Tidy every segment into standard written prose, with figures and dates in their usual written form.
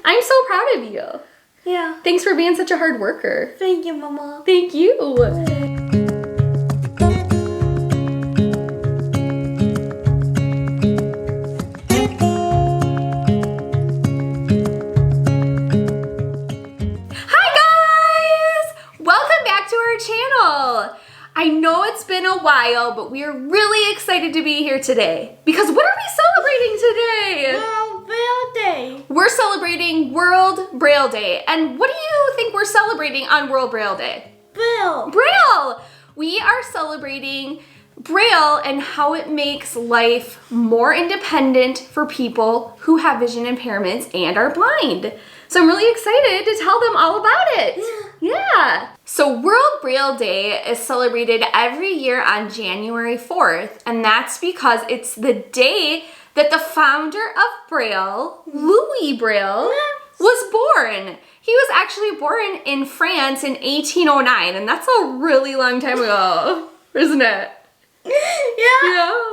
I'm so proud of you. Yeah. Thanks for being such a hard worker. Thank you, Mama. Thank you. Hi guys! Welcome back to our channel. I know it's been a while, but we are really excited to be here today. Because what are we celebrating today? World Braille Day. We're celebrating World Braille Day. And what do you think we're celebrating on World Braille Day? Braille. Braille! We are celebrating Braille and how it makes life more independent for people who have vision impairments and are blind. So I'm really excited to tell them all about it. Yeah. So World Braille Day is celebrated every year on January 4th, and that's because it's the day that the founder of Braille, Louis Braille, was born. He was actually born in France in 1809, and that's a really long time ago, isn't it? Yeah.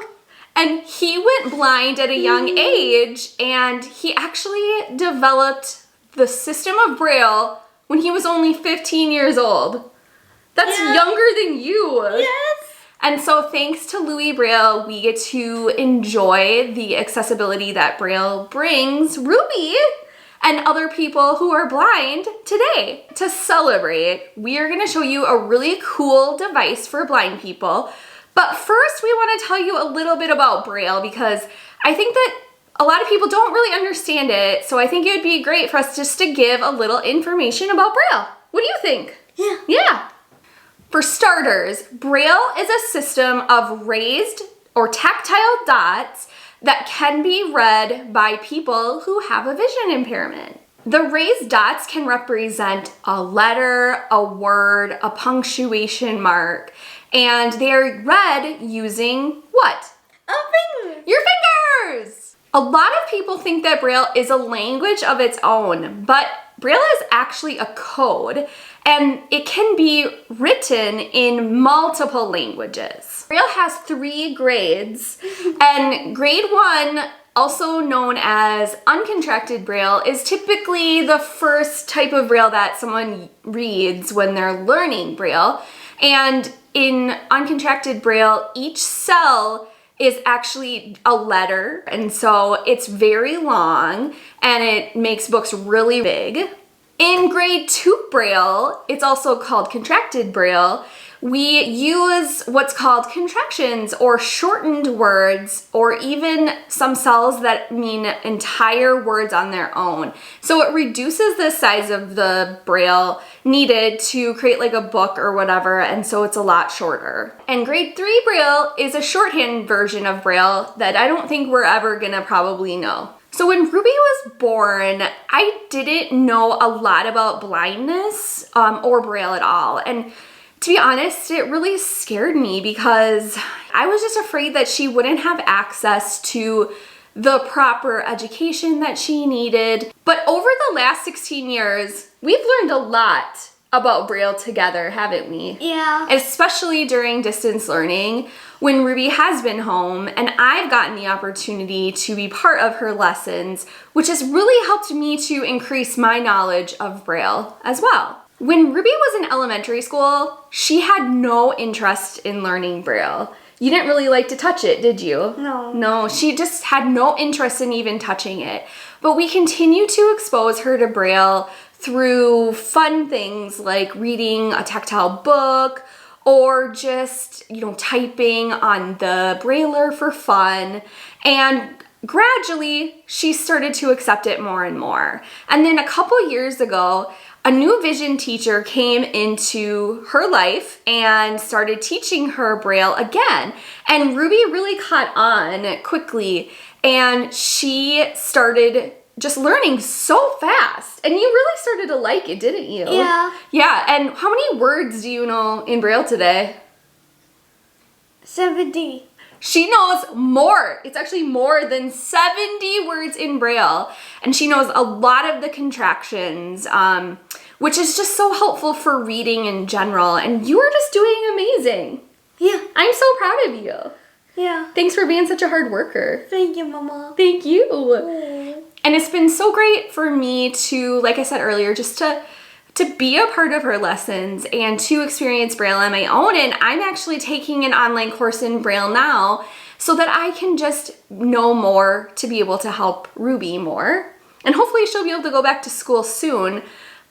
And he went blind at a young age, and he actually developed the system of Braille when he was only 15 years old. That's younger than you. Yes. And so thanks to Louis Braille, we get to enjoy the accessibility that Braille brings Ruby and other people who are blind today. To celebrate, we are gonna show you a really cool device for blind people. But first, we wanna tell you a little bit about Braille because I think that a lot of people don't really understand it, so I think it would be great for us just to give a little information about Braille. What do you think? Yeah. Yeah. For starters, Braille is a system of raised or tactile dots that can be read by people who have a vision impairment. The raised dots can represent a letter, a word, a punctuation mark, and they are read using what? A finger. Your fingers! A lot of people think that Braille is a language of its own, but Braille is actually a code, and it can be written in multiple languages. Braille has 3 grades, and grade 1, also known as uncontracted Braille, is typically the first type of Braille that someone reads when they're learning Braille. And in uncontracted Braille, each cell is actually a letter, and so it's very long and it makes books really big. In grade 2 Braille, it's also called contracted Braille, we use what's called contractions or shortened words, or even some cells that mean entire words on their own. So it reduces the size of the Braille needed to create like a book or whatever, and so it's a lot shorter. And grade 3 Braille is a shorthand version of Braille that I don't think we're ever gonna probably know. So when Ruby was born, I didn't know a lot about blindness or Braille at all. And to be honest, it really scared me because I was just afraid that she wouldn't have access to the proper education that she needed. But over the last 16 years, we've learned a lot about Braille together, haven't we? Yeah. Especially during distance learning when Ruby has been home and I've gotten the opportunity to be part of her lessons, which has really helped me to increase my knowledge of Braille as well. When Ruby was in elementary school, she had no interest in learning Braille. You didn't really like to touch it, did you? No. No, she just had no interest in even touching it. But we continue to expose her to Braille through fun things like reading a tactile book or just, typing on the Brailler for fun. And gradually, she started to accept it more and more. And then a couple years ago, a new vision teacher came into her life and started teaching her Braille again. And Ruby really caught on quickly, and she started just learning so fast. And you really started to like it, didn't you? Yeah. Yeah, and how many words do you know in Braille today? 70. She knows more. It's actually more than 70 words in Braille. And she knows a lot of the contractions, which is just so helpful for reading in general. And you are just doing amazing. Yeah. I'm so proud of you. Yeah. Thanks for being such a hard worker. Thank you, Mama. Thank you. Oh. And it's been so great for me to, like I said earlier, just to be a part of her lessons and to experience Braille on my own. And I'm actually taking an online course in Braille now so that I can just know more to be able to help Ruby more. And hopefully she'll be able to go back to school soon.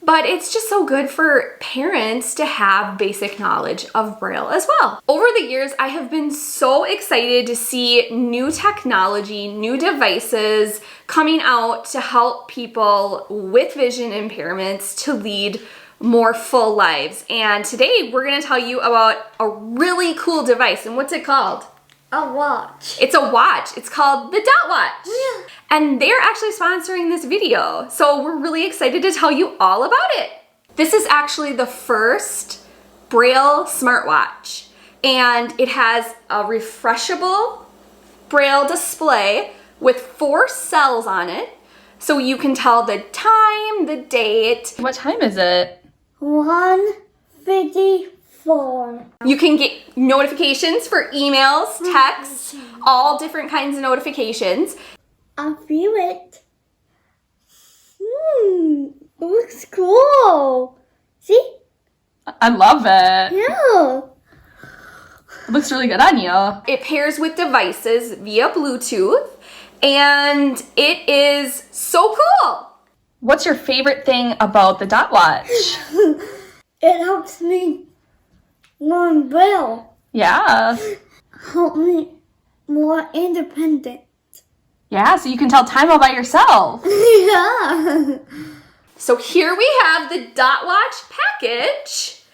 But it's just so good for parents to have basic knowledge of Braille as well. Over the years, I have been so excited to see new technology, new devices coming out to help people with vision impairments to lead more full lives. And today we're gonna tell you about a really cool device. And what's it called? A watch. It's a watch. It's called the Dot Watch. Yeah. And they're actually sponsoring this video. So we're really excited to tell you all about it. This is actually the first Braille smartwatch. And it has a refreshable Braille display with 4 cells on it. So you can tell the time, the date. What time is it? 1:54. You can get notifications for emails, texts, all different kinds of notifications. I feel it. Looks cool. See? I love it. Yeah. It looks really good on you. It pairs with devices via Bluetooth, and it is so cool. What's your favorite thing about the Dot Watch? It helps me learn Braille. Yeah. Help me more independent. Yeah, so you can tell time all by yourself. Yeah. So here we have the Dot Watch package,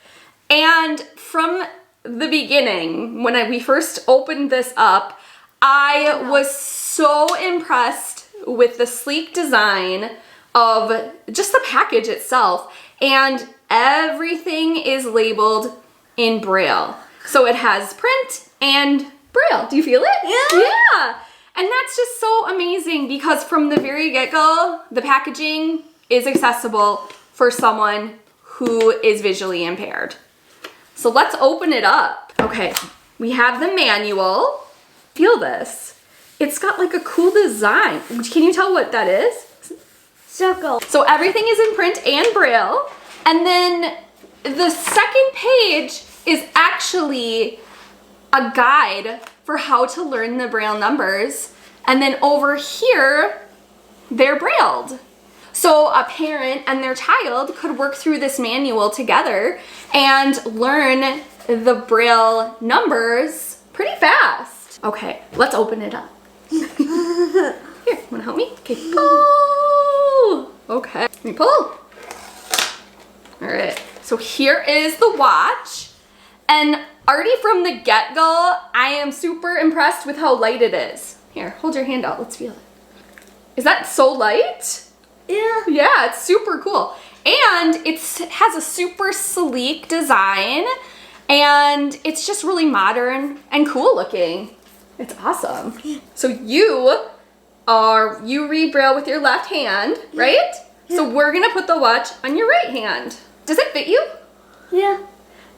and from the beginning, when we first opened this up, I was so impressed with the sleek design of just the package itself, and everything is labeled in Braille. So it has print and Braille. Do you feel it? Yeah. Yeah. And that's just so amazing because from the very get-go, the packaging is accessible for someone who is visually impaired. So let's open it up. Okay, we have the manual. Feel this. It's got like a cool design. Can you tell what that is? Circle. So everything is in print and Braille. And then the second page is actually a guide for how to learn the Braille numbers. And then over here, they're Brailled. So a parent and their child could work through this manual together and learn the Braille numbers pretty fast. Okay, let's open it up. Here, wanna help me? Okay, pull. Okay, let me pull. All right, so here is the watch. And already from the get-go, I am super impressed with how light it is. Here, hold your hand out, let's feel it. Is that so light? Yeah. Yeah, it's super cool. And it has a super sleek design, and it's just really modern and cool looking. It's awesome. So you read Braille with your left hand, right? Yeah. So we're gonna put the watch on your right hand. Does it fit you? Yeah.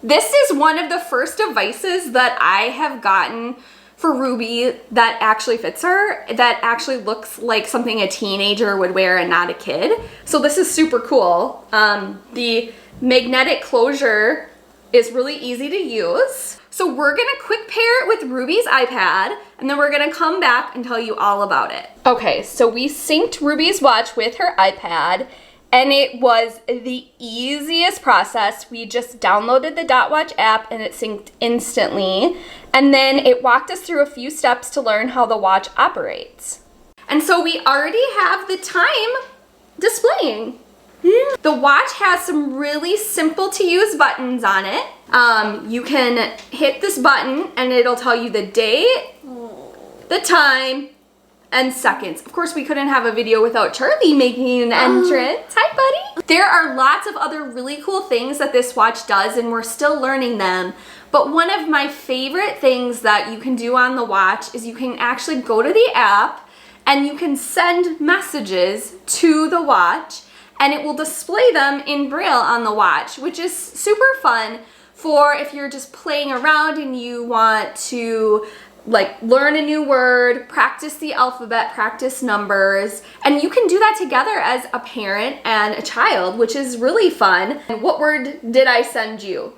This is one of the first devices that I have gotten for Ruby that actually fits her, that actually looks like something a teenager would wear and not a kid. So this is super cool. The magnetic closure is really easy to use. So we're gonna quick pair it with Ruby's iPad, and then we're gonna come back and tell you all about it. Okay, so we synced Ruby's watch with her iPad, and it was the easiest process. We just downloaded the Dot Watch app and it synced instantly. And then it walked us through a few steps to learn how the watch operates. And so we already have the time displaying. Yeah. The watch has some really simple to use buttons on it. You can hit this button and it'll tell you the date, the time, and seconds. Of course, we couldn't have a video without Charlie making an entrance. Hi, buddy. There are lots of other really cool things that this watch does, and we're still learning them. But one of my favorite things that you can do on the watch is you can actually go to the app and you can send messages to the watch, and it will display them in Braille on the watch, which is super fun for if you're just playing around and you want to like learn a new word, practice the alphabet, practice numbers, and you can do that together as a parent and a child, which is really fun. And what word did I send you?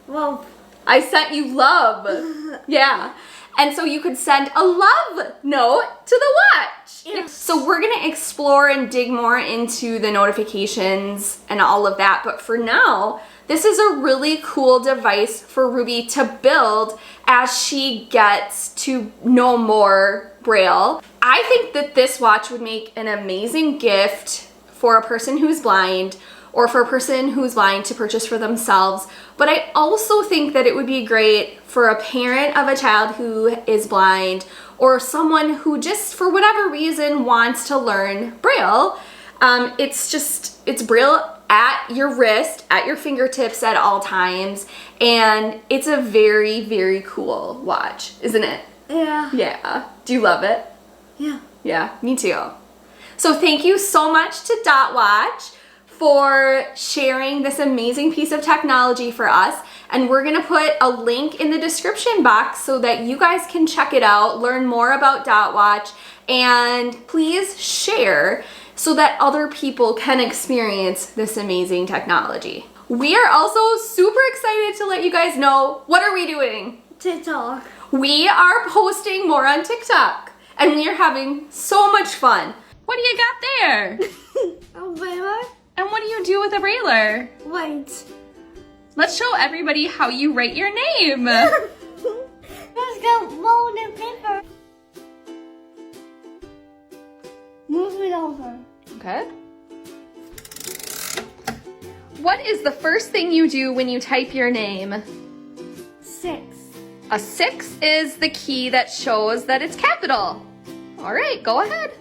Well, I sent you love. Yeah. And so you could send a love note to the watch. Yes. So we're gonna explore and dig more into the notifications and all of that. But for now, this is a really cool device for Ruby to build as she gets to know more Braille. I think that this watch would make an amazing gift for a person who's blind, or for a person who's blind to purchase for themselves. But I also think that it would be great for a parent of a child who is blind, or someone who just for whatever reason wants to learn Braille. It's Braille at your wrist, at your fingertips at all times, and it's a very, very cool watch, isn't it? yeah. Yeah. Do you love it? Yeah. Yeah, me too. So thank you so much to Dot Watch for sharing this amazing piece of technology for us. And we're gonna put a link in the description box so that you guys can check it out, learn more about Dot Watch, and please share so that other people can experience this amazing technology. We are also super excited to let you guys know, what are we doing? TikTok. We are posting more on TikTok, and we are having so much fun. What do you got there? Oh, wait, And what do you do with a Brailler? wait. Let's show everybody how you write your name. Let's go mold the paper. Move it over. Okay. What is the first thing you do when you type your name? 6. A 6 is the key that shows that it's capital. All right, go ahead.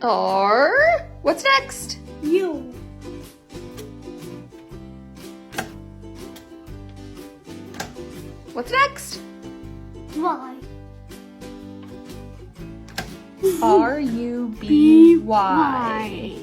Or what's next? U. What's next? Y. R-U-B-Y.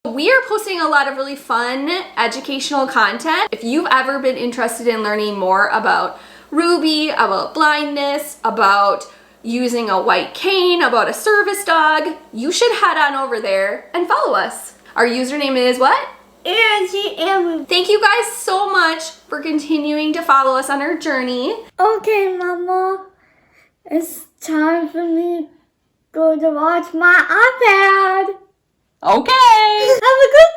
We are posting a lot of really fun educational content. If you've ever been interested in learning more about Ruby, about blindness, about using a white cane, about a service dog, you should head on over there and follow us. Our username is what? Angie and Thank you guys so much for continuing to follow us on our journey. Okay, Mama. It's time for me to go to watch my iPad. Okay. Have a good